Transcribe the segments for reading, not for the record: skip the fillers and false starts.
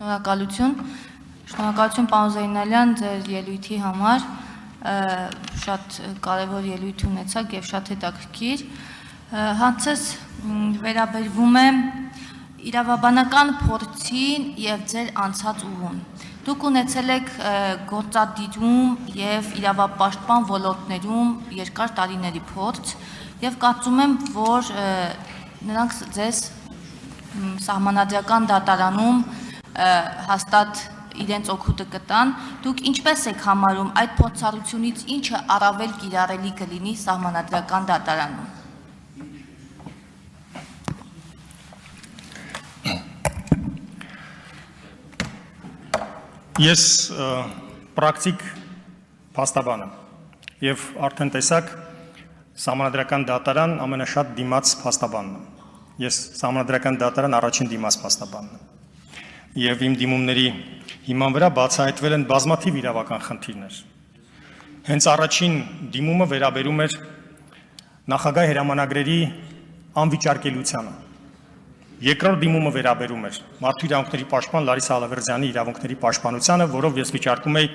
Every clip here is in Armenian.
Շնորհակալություն պարոն Զեյնալյան ձեր ելույթի համար, շատ կարևոր ելույթ ունեցաք եւ շատ հետաքրքիր։ Հարցս վերաբերվում է իրավաբանական փորձին եւ ձեր անցած ուղուն։ Դուք ունեցել եք գործադիրում եւ իրավապաշտպան ոլորտներում երկար տարիների փորձ եւ կարծում եմ, որ նրանք ձեզ սահմանադրական դատարանում հաստատ իրենց օգուտը կտան, դուք ինչպես եք համարում այդ փորձառությունից ինչը առավել կիրառելի կլինի սահմանադրական դատարանում։ Ես պրակտիկ փաստաբան եմ եւ արդեն տեսակ սահմանադրական դատարան ամենաշատ դիմաց փաստաբանն եմ։ Ես սահմանադրական դատարան առաջին դիմաց փաստաբանն եմ։ Եվ իմ դիմումների հիման վրա բացահայտվել են բազմաթիվ իրավական խնդիրներ։ Հենց առաջին դիմումը վերաբերում էր նախագահ հրամանագրերի անվիճարկելիությանը։ Երկրորդ դիմումը վերաբերում էր մարդու իրավունքների պաշտպան Լարիսա Ալավերդյանի իրավունքների պաշտպանությանը, որով ես վիճարկում էի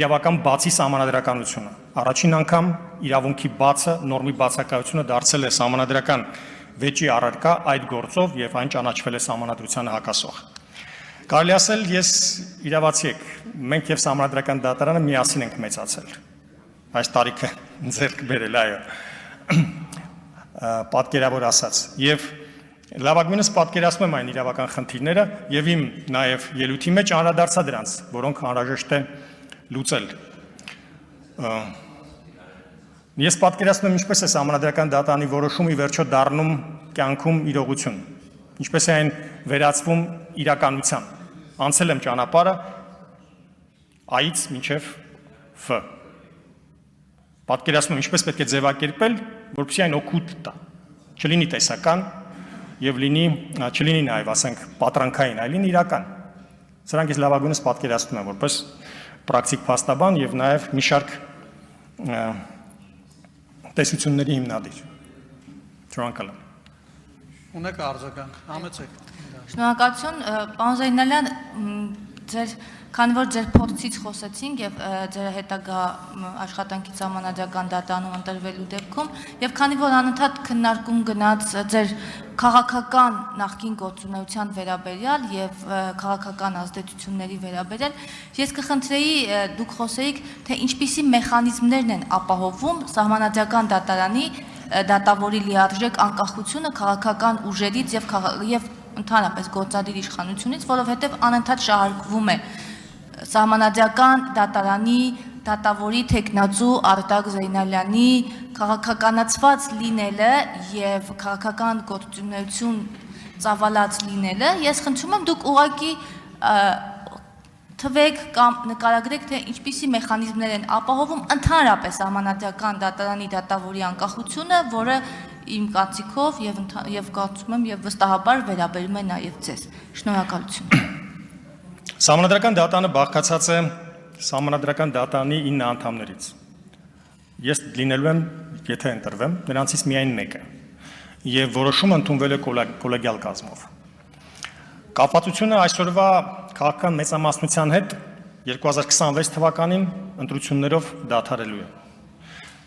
իրավական բացի սահմանադրականությունը։ Առաջին անգամ իրավունքի բացը, նորմի բացակայությունը դարձել է սահմանադրական վեճի առարկա այդ գործով եւ այն ճանաչվել է սահմանադրությանը հակասող։ Կարելի ասել, ես իրավացի եք, մենք եւ սահմանադրական դատարանը միասին ենք մեծացել։ Այս տարիքը ձեռք բերել, այո։ Պատկերավոր ասած, եւ լավագույնս պատկերացնում եմ այն իրավական խնդիրները եւ իմ նաեւ ելույթի մեջ անդրադարձա դրանց, որոնք անհրաժեշտ է լուծել։ Ես պատկերացնում եմ ինչպես է սահմանադրական դատարանի որոշումը ի վերջո դառնում կյանքում իրողություն, ինչպես է այն վերածվում իրականության։ Անցել եմ ճանապարհը A-ից մինչև F։ Պատկերացնում եմ ինչպես պետք է ձևակերպել, որպեսզի այն օգուտ տա, չլինի տեսական եւ չլինի նաեւ, ասենք, պատրանքային, այլ իրական։ Սրանք ես լավագույնս պատկերացնում եմ որպես պրակտիկ փաստաբան եւ նաեւ մի շարք տեսությունների հիմնադիր։ Շնորհակալ եմ։ Ունեք արձագանք, համեցեք։ Շնորհակալություն, պարոն Զեյնալյան, քանի որ ձեր փորձից խոսեցինք եւ ձեր հետագա աշխատանքի սահմանադրական դատարանում ընտրվելու դեպքում եւ քանի որ անընդհատ քննարկում գնաց ձեր քաղաքական նախկին գործունեության վերաբերյալ եւ քաղաքական ազդեցությունների վերաբերյալ, ես կխնդրեի դուք խոսեիք, թե ինչպիսի մեխանիզմներն են ապահովում սահմանադրական դատարանի դատավորի լիարժեք անկախությունը քաղաքական ուժերից եւ ընդհանրապես գործադիր իշխանությունից, որովհետեւ անընդհատ շահարկվում է սահմանադրական դատարանի դատավորի թեկնածու Արտակ Զեյնալյանի քաղաքականացված լինելը եւ քաղաքական գործունեություն ծավալած լինելը, ես խնդրում եմ դուք ուղղակի թվեք կամ նկարագրեք, թե ինչպիսի մեխանիզմներ են ապահովում ընդհանրապես սահմանադրական դատարանի դատավորի անկախությունը, որը իմ կարծիքով եւ կարծում եմ եւ վստահաբար վերաբերում է նաեւ ձեզ։ Շնորհակալություն։ Սահմանադրական դատարանը բաղկացած է սահմանադրական դատարանի 9 անդամներից։ Ես լինելու եմ, եթե ընտրվեմ, նրանցից միայն մեկը։ Եվ որոշումը ընդունվել է կոլեգիալ կազմով։ Կապվածությունը այսօրվա քաղաքական մեծամասնության հետ 2026 թվականին ընտրություններով դադարելու է։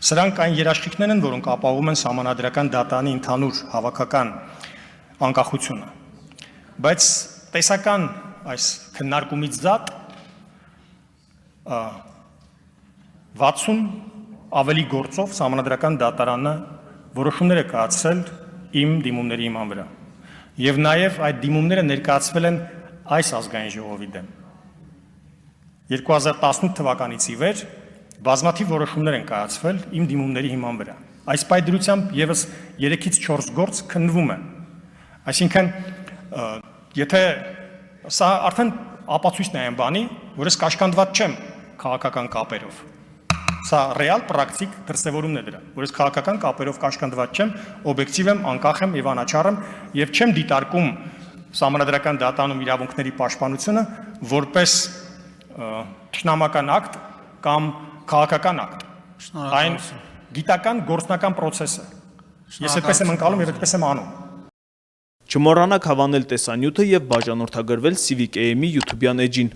Սրանք այն երաշխիքներ են, որոնք ապահովում են սահմանադրական դատարանի ընդհանուր հավաքական անկախությունը։ Բայց տեսական այս քննարկումից զատ 60 ավելի գործով սահմանադրական դատարանը որոշումներ է կայացրել իմ դիմումների հիման վրա։ Եվ նաև այդ դիմումները ներկայացվել են այս ազգային ժողովի դեմ։ 2018 թվականից ի վեր բազմաթիվ որոշումներ են կայացվել իմ դիմումների հիման վրա։ Այս պայդրությամբ եւս 3-ից 4 գործ քննվում են։ Այսինքն, եթե սա արդեն ապացույցն է այն բանի, որ ես կաշկանդված չեմ քաղաքական կապերով։ Սա ռեալ պրակտիկ դրսևորումն է դրա, որ ես քաղաքական կապերով կաշկանդված չեմ, օբյեկտիվ եմ, անկախ եմ եւ անաչառ եմ եւ չեմ դիտարկում սահմանադրական դատարանում իրավունքների պաշտպանությունը որպես թշնամական ակտ կամ քաղաքական ակտ։ Այն գիտական գործնական process է։ Ես այդպես եմ ընկալում եւ այդպես եմ անում։ Չմոռանաք հավանել տեսանյութը եւ բաժանորդագրվել Civic AM-ի YouTube-յան էջին։